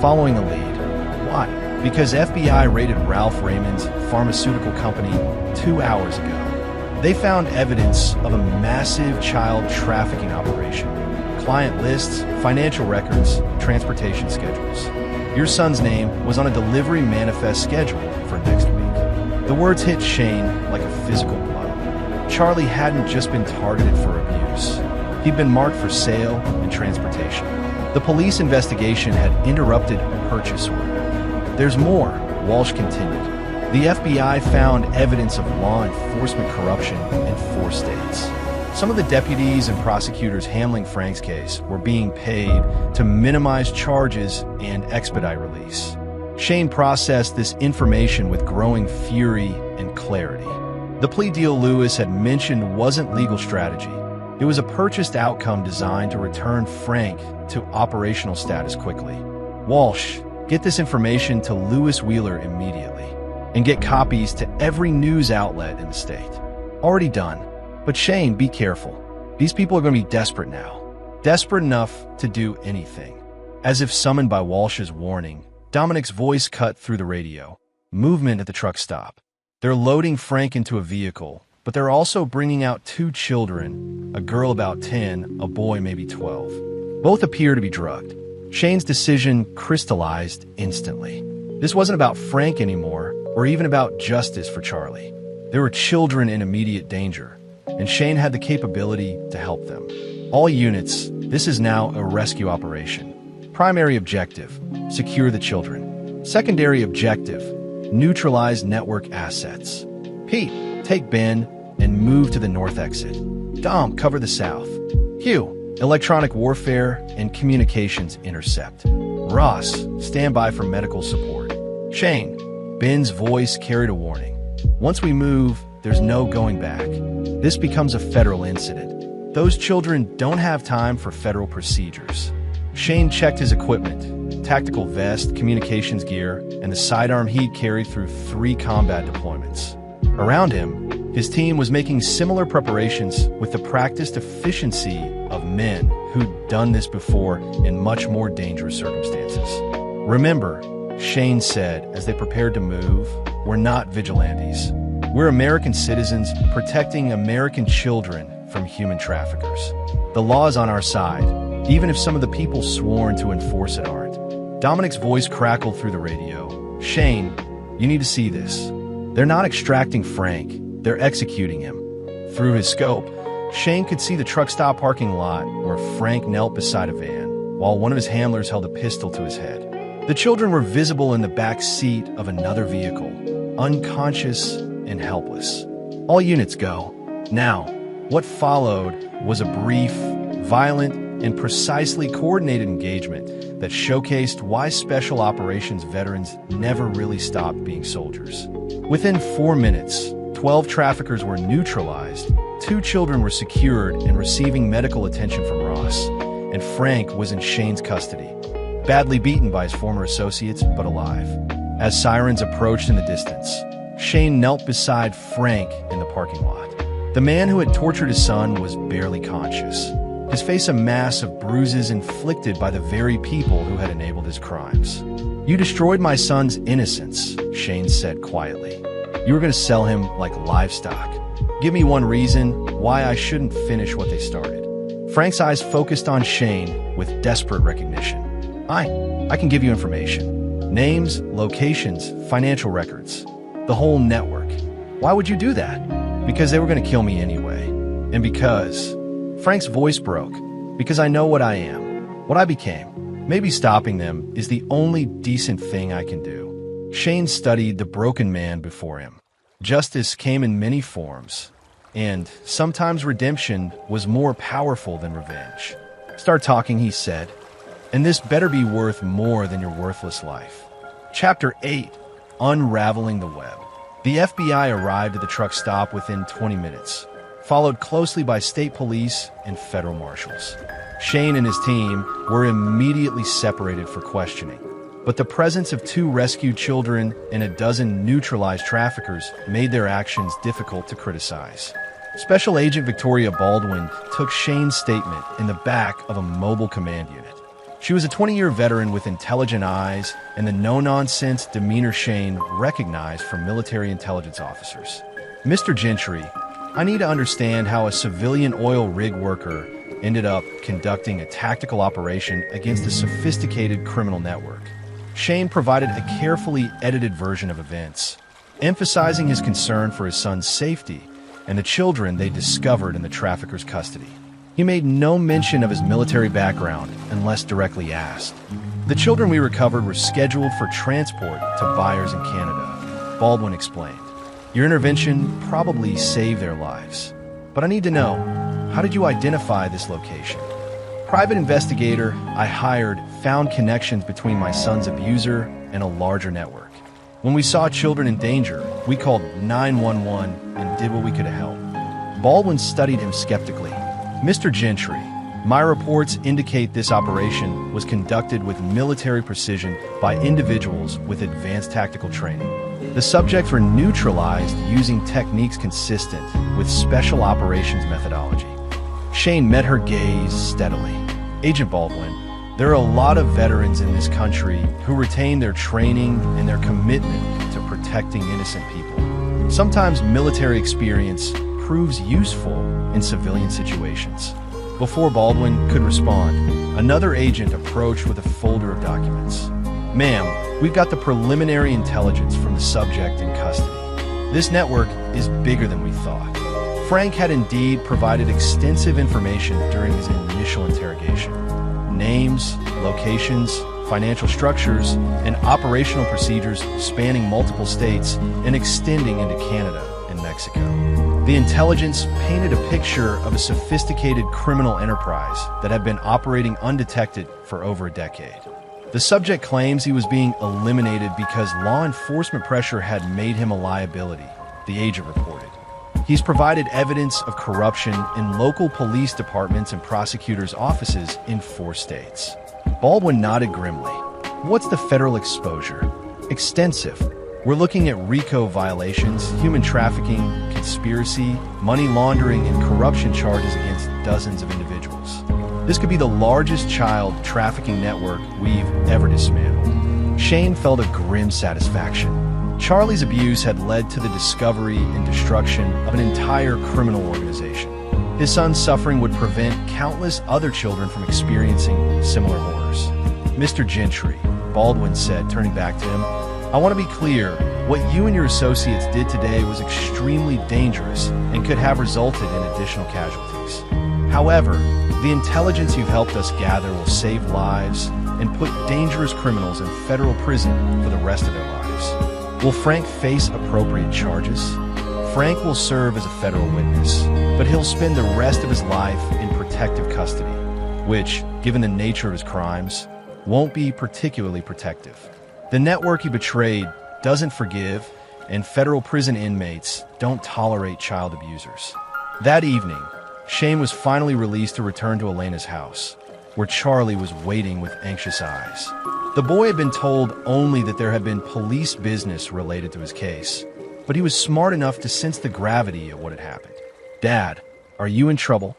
Speaker 1: Following a lead. Why? Because FBI raided Ralph Raymond's pharmaceutical company 2 hours ago. They found evidence of a massive child trafficking operation. Client lists, financial records, transportation schedules. Your son's name was on a delivery manifest schedule for next week. The words hit Shane like a physical blow. Charlie hadn't just been targeted for abuse. He'd been marked for sale and transportation. The police investigation had interrupted a purchase order. There's more, Walsh continued. The FBI found evidence of law enforcement corruption in 4 states. Some of the deputies and prosecutors handling Frank's case were being paid to minimize charges and expedite release. Shane processed this information with growing fury and clarity. The plea deal Lewis had mentioned wasn't legal strategy. It was a purchased outcome designed to return Frank to operational status quickly. Walsh, get this information to Lewis Wheeler immediately, and get copies to every news outlet in the state. Already done. But Shane, be careful. These people are going to be desperate now. Desperate enough to do anything. As if summoned by Walsh's warning, Dominic's voice cut through the radio. Movement at the truck stop. They're loading Frank into a vehicle, but they're also bringing out 2 children, a girl about 10, a boy maybe 12. Both appear to be drugged. Shane's decision crystallized instantly. This wasn't about Frank anymore, or even about justice for Charlie. There were children in immediate danger, and Shane had the capability to help them. All units, this is now a rescue operation. Primary objective, secure the children. Secondary objective, neutralize network assets. Pete, take Ben and move to the north exit. Dom, cover the south. Hugh, electronic warfare and communications intercept. Ross, stand by for medical support. Shane, Ben's voice carried a warning. Once we move, there's no going back. This becomes a federal incident. Those children don't have time for federal procedures. Shane checked his equipment, tactical vest, communications gear, and the sidearm he'd carried through 3 combat deployments. Around him, his team was making similar preparations with the practiced efficiency of men who'd done this before in much more dangerous circumstances. Remember, Shane said as they prepared to move, we're not vigilantes. We're American citizens protecting American children from human traffickers. The law is on our side, even if some of the people sworn to enforce it aren't. Dominic's voice crackled through the radio. Shane, you need to see this. They're not extracting Frank, they're executing him. Through his scope, Shane could see the truck stop parking lot where Frank knelt beside a van, while one of his handlers held a pistol to his head. The children were visible in the back seat of another vehicle, unconscious and helpless. All units go. Now, what followed was a brief, violent, and precisely coordinated engagement that showcased why Special Operations veterans never really stopped being soldiers. Within 4 minutes, 12 traffickers were neutralized, 2 children were secured and receiving medical attention from Ross, and Frank was in Shane's custody, badly beaten by his former associates, but alive. As sirens approached in the distance, Shane knelt beside Frank in the parking lot. The man who had tortured his son was barely conscious, his face a mass of bruises inflicted by the very people who had enabled his crimes. You destroyed my son's innocence, Shane said quietly. You were going to sell him like livestock. Give me one reason why I shouldn't finish what they started. Frank's eyes focused on Shane with desperate recognition. I can give you information. Names, locations, financial records. The whole network. Why would you do that? Because they were going to kill me anyway. And because... Frank's voice broke. Because I know what I am. What I became. Maybe stopping them is the only decent thing I can do. Shane studied the broken man before him. Justice came in many forms. and sometimes redemption was more powerful than revenge. Start talking, he said, and this better be worth more than your worthless life. Chapter 8. Unraveling the Web. The FBI arrived at the truck stop within 20 minutes, followed closely by state police and federal marshals. Shane and his team were immediately separated for questioning, but the presence of 2 rescued children and a dozen neutralized traffickers made their actions difficult to criticize. Special Agent Victoria Baldwin took Shane's statement in the back of a mobile command unit. She was a 20-year veteran with intelligent eyes and the no-nonsense demeanor Shane recognized from military intelligence officers. "Mr. Gentry, I need to understand how a civilian oil rig worker ended up conducting a tactical operation against a sophisticated criminal network." Shane provided a carefully edited version of events, emphasizing his concern for his son's safety and the children they discovered in the trafficker's custody. He made no mention of his military background unless directly asked. "The children we recovered were scheduled for transport to buyers in Canada," Baldwin explained. "Your intervention probably saved their lives. But I need to know, how did you identify this location?" "Private investigator I hired found connections between my son's abuser and a larger network. When we saw children in danger, we called 911 and did what we could to help." Baldwin studied him skeptically. "Mr. Gentry, my reports indicate this operation was conducted with military precision by individuals with advanced tactical training. The subjects were neutralized using techniques consistent with special operations methodology." Shane met her gaze steadily. "Agent Baldwin, there are a lot of veterans in this country who retain their training and their commitment to protecting innocent people. Sometimes military experience proves useful in civilian situations." Before Baldwin could respond, another agent approached with a folder of documents. "Ma'am, we've got the preliminary intelligence from the subject in custody. This network is bigger than we thought." Frank had indeed provided extensive information during his initial interrogation. Names, locations, financial structures, and operational procedures spanning multiple states and extending into Canada and Mexico. The intelligence painted a picture of a sophisticated criminal enterprise that had been operating undetected for over a decade. The subject claims he was being eliminated because law enforcement pressure had made him a liability, the agent reported. He's provided evidence of corruption in local police departments and prosecutors' offices in 4 states. Baldwin nodded grimly. "What's the federal exposure?" "Extensive. We're looking at RICO violations, human trafficking, conspiracy, money laundering, and corruption charges against dozens of individuals. This could be the largest child trafficking network we've ever dismantled." Shane felt a grim satisfaction. Charlie's abuse had led to the discovery and destruction of an entire criminal organization. His son's suffering would prevent countless other children from experiencing similar horrors. "Mr. Gentry," Baldwin said, turning back to him, "I want to be clear, what you and your associates did today was extremely dangerous and could have resulted in additional casualties. However, the intelligence you've helped us gather will save lives and put dangerous criminals in federal prison for the rest of their lives. Will Frank face appropriate charges? Frank will serve as a federal witness, but he'll spend the rest of his life in protective custody, which, given the nature of his crimes, won't be particularly protective. The network he betrayed doesn't forgive, and federal prison inmates don't tolerate child abusers." That evening, Shane was finally released to return to Elena's house, where Charlie was waiting with anxious eyes. The boy had been told only that there had been police business related to his case, but he was smart enough to sense the gravity of what had happened. "Dad, are you in trouble?"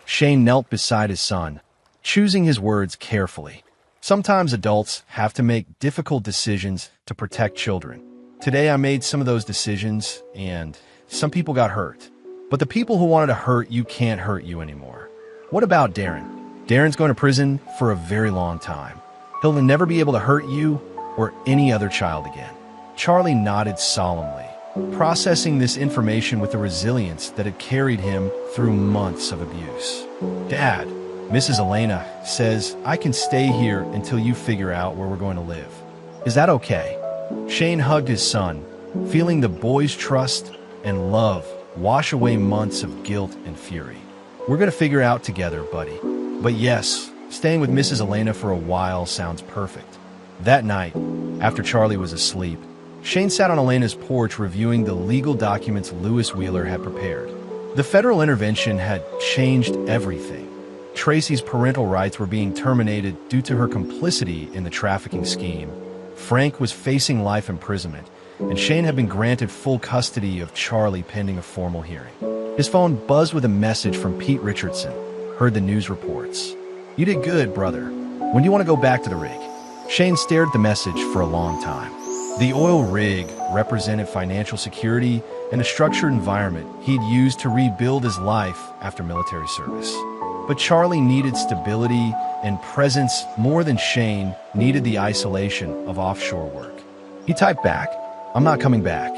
Speaker 1: Shane knelt beside his son, choosing his words carefully. Sometimes adults have to make difficult decisions to protect children. Today I made some of those decisions, and some people got hurt. But the people who wanted to hurt you can't hurt you anymore. What about Darren? Darren's going to prison for a very long time. He'll never be able to hurt you or any other child again. Charlie nodded solemnly, processing this information with the resilience that had carried him through months of abuse. "Dad, Mrs. Elena says I can stay here until you figure out where we're going to live. Is that okay?" Shane hugged his son, feeling the boy's trust and love wash away months of guilt and fury. We're gonna figure it out together, buddy. But yes, staying with Mrs. Elena for a while sounds perfect. That night, after Charlie was asleep, Shane sat on Elena's porch reviewing the legal documents Lewis Wheeler had prepared. The federal intervention had changed everything. Tracy's parental rights were being terminated due to her complicity in the trafficking scheme. Frank was facing life imprisonment, and Shane had been granted full custody of Charlie pending a formal hearing. His phone buzzed with a message from Pete Richardson. Heard the news reports. "You did good, brother. When do you want to go back to the rig?" Shane stared at the message for a long time. The oil rig represented financial security and a structured environment he'd used to rebuild his life after military service. But Charlie needed stability and presence more than Shane needed the isolation of offshore work. He typed back, "I'm not coming back.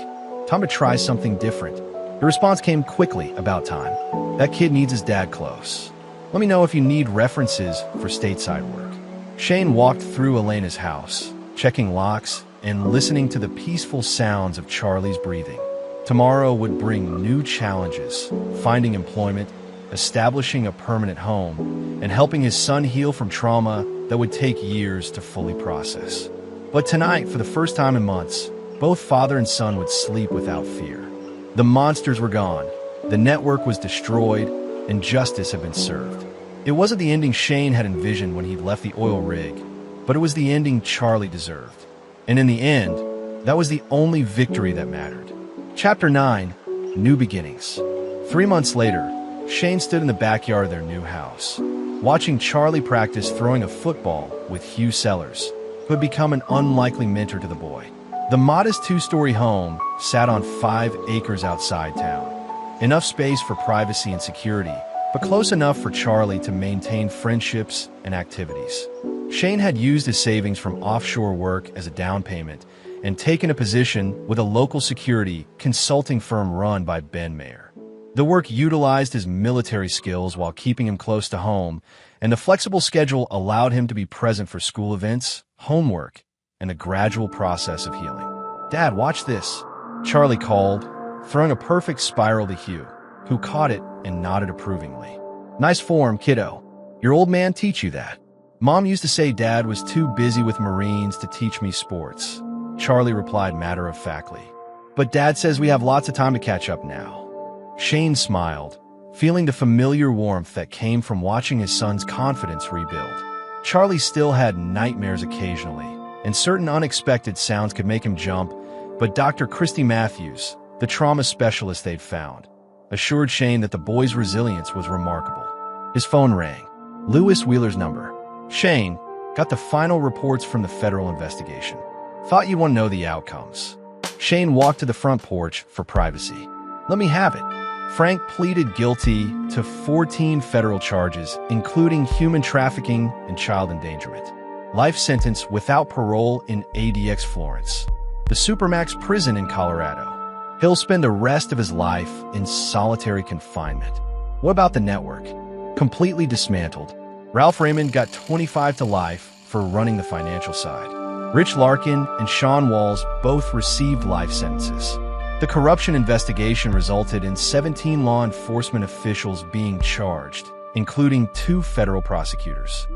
Speaker 1: Time to try something different." The response came quickly, "About time. That kid needs his dad close. Let me know if you need references for stateside work." Shane walked through Elena's house, checking locks and listening to the peaceful sounds of Charlie's breathing. Tomorrow would bring new challenges, finding employment, establishing a permanent home, and helping his son heal from trauma that would take years to fully process. But tonight, for the first time in months, both father and son would sleep without fear. The monsters were gone, the network was destroyed, and justice had been served. It wasn't the ending Shane had envisioned when he left the oil rig, but it was the ending Charlie deserved. And in the end, that was the only victory that mattered. Chapter 9, New Beginnings. 3 months later, Shane stood in the backyard of their new house, watching Charlie practice throwing a football with Hugh Sellers, who had become an unlikely mentor to the boy. The modest 2-story home sat on 5 acres outside town. Enough space for privacy and security, but close enough for Charlie to maintain friendships and activities. Shane had used his savings from offshore work as a down payment and taken a position with a local security consulting firm run by Ben Mayer. The work utilized his military skills while keeping him close to home, and the flexible schedule allowed him to be present for school events, homework, and the gradual process of healing. "Dad, watch this," Charlie called, throwing a perfect spiral to Hugh, who caught it and nodded approvingly. "Nice form, kiddo. Your old man teach you that?" "Mom used to say Dad was too busy with Marines to teach me sports," Charlie replied matter-of-factly. "But Dad says we have lots of time to catch up now." Shane smiled, feeling the familiar warmth that came from watching his son's confidence rebuild. Charlie still had nightmares occasionally, and certain unexpected sounds could make him jump, but Dr. Christy Matthews, the trauma specialist they'd found, assured Shane that the boy's resilience was remarkable. His phone rang. Lewis Wheeler's number. "Shane, got the final reports from the federal investigation. Thought you'd want to know the outcomes." Shane walked to the front porch for privacy. "Let me have it." Frank pleaded guilty to 14 federal charges, including human trafficking and child endangerment. Life sentence without parole in ADX Florence, the Supermax prison in Colorado. He'll spend the rest of his life in solitary confinement. What about the network? Completely dismantled. Ralph Raymond got 25 to life for running the financial side. Rich Larkin and Sean Walls both received life sentences. The corruption investigation resulted in 17 law enforcement officials being charged, including 2 federal prosecutors.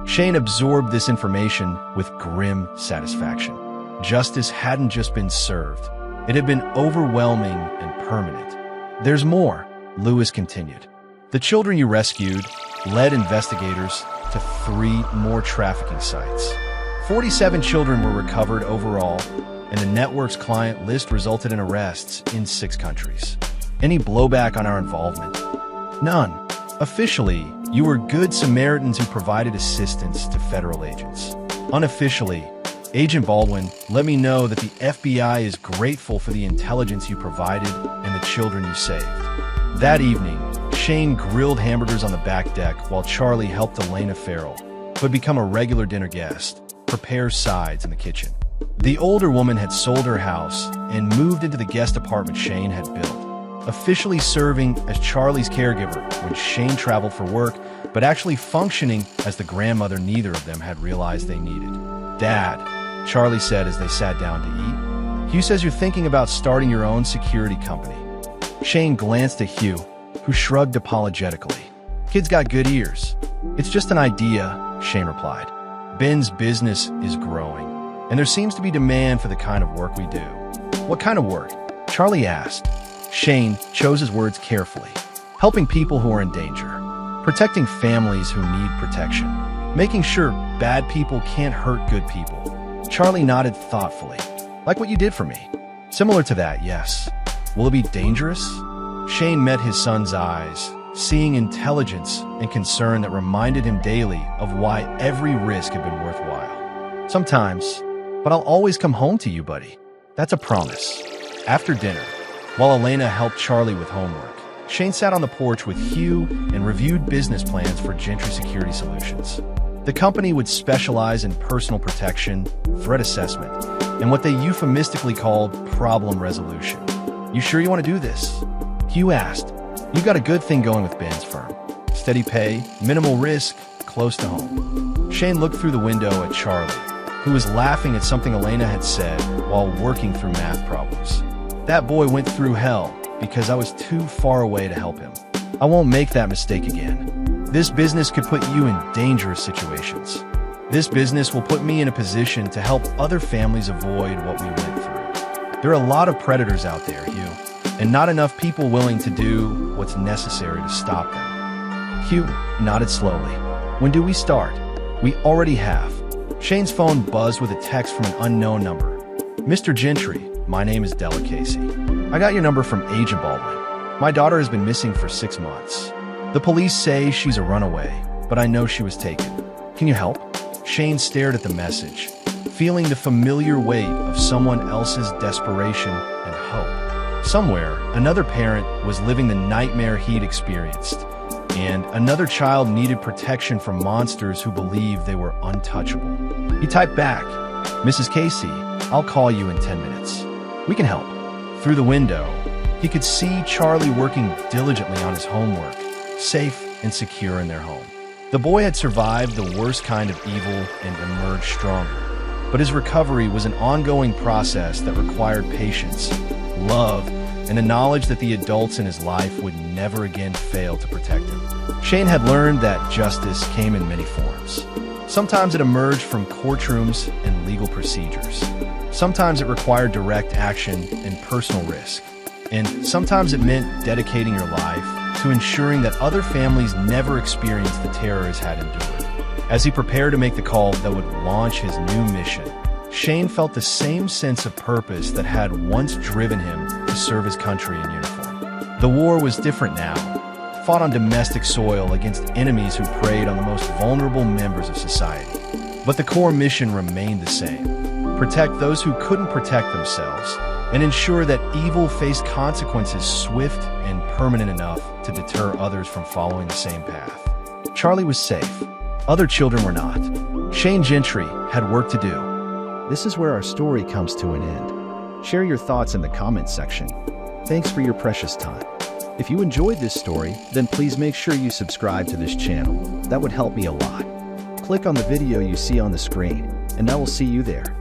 Speaker 1: Shane absorbed this information with grim satisfaction. Justice hadn't just been served. It had been overwhelming and permanent. "There's more," Lewis continued. "The children you rescued led investigators to 3 more trafficking sites. 47 children were recovered overall, and the network's client list resulted in arrests in 6 countries. Any blowback on our involvement? None. Officially, you were good Samaritans who provided assistance to federal agents. Unofficially, Agent Baldwin let me know that the FBI is grateful for the intelligence you provided and the children you saved." That evening, Shane grilled hamburgers on the back deck while Charlie helped Elena Farrell, who had become a regular dinner guest, prepare sides in the kitchen. The older woman had sold her house and moved into the guest apartment Shane had built, officially serving as Charlie's caregiver when Shane traveled for work, but actually functioning as the grandmother neither of them had realized they needed. "Dad," Charlie said as they sat down to eat, "Hugh says you're thinking about starting your own security company." Shane glanced at Hugh, who shrugged apologetically. Kid's got good ears. It's just an idea, Shane replied. Ben's business is growing, and there seems to be demand for the kind of work we do. What kind of work? Charlie asked. Shane chose his words carefully. Helping people who are in danger. Protecting families who need protection. Making sure bad people can't hurt good people. Charlie nodded thoughtfully. Like what you did for me. Similar to that, yes. Will it be dangerous? Shane met his son's eyes, seeing intelligence and concern that reminded him daily of why every risk had been worthwhile. Sometimes, but I'll always come home to you, buddy. That's a promise. After dinner, while Elena helped Charlie with homework, Shane sat on the porch with Hugh and reviewed business plans for Gentry Security Solutions. The company would specialize in personal protection, threat assessment, and what they euphemistically called problem resolution. You sure you want to do this? Hugh asked. You've got a good thing going with Ben's firm. Steady pay, minimal risk, close to home. Shane looked through the window at Charlie, who was laughing at something Elena had said while working through math problems. That boy went through hell because I was too far away to help him. I won't make that mistake again. This business could put you in dangerous situations. This business will put me in a position to help other families avoid what we went through. There are a lot of predators out there, Hugh, and not enough people willing to do what's necessary to stop them. Hugh nodded slowly. When do we start? We already have. Shane's phone buzzed with a text from an unknown number. Mr. Gentry, my name is Della Casey. I got your number from Agent Baldwin. My daughter has been missing for 6 months. The police say she's a runaway, but I know she was taken. Can you help? Shane stared at the message, feeling the familiar weight of someone else's desperation and hope. Somewhere, another parent was living the nightmare he'd experienced, and another child needed protection from monsters who believed they were untouchable. He typed back, Mrs. Casey, I'll call you in 10 minutes. We can help. Through the window, he could see Charlie working diligently on his homework, safe and secure in their home. The boy had survived the worst kind of evil and emerged stronger, but his recovery was an ongoing process that required patience, love, and the knowledge that the adults in his life would never again fail to protect him. Shane had learned that justice came in many forms. Sometimes it emerged from courtrooms and legal procedures. Sometimes it required direct action and personal risk. And sometimes it meant dedicating your life to ensuring that other families never experienced the terrors had endured. As he prepared to make the call that would launch his new mission, Shane felt the same sense of purpose that had once driven him to serve his country in uniform. The war was different now, fought on domestic soil against enemies who preyed on the most vulnerable members of society. But the core mission remained the same: protect those who couldn't protect themselves, and ensure that evil faced consequences swift and permanent enough to deter others from following the same path. Charlie was safe. Other children were not. Shane Gentry had work to do. This is where our story comes to an end. Share your thoughts in the comments section. Thanks for your precious time. If you enjoyed this story, then please make sure you subscribe to this channel. That would help me a lot. Click on the video you see on the screen, and I will see you there.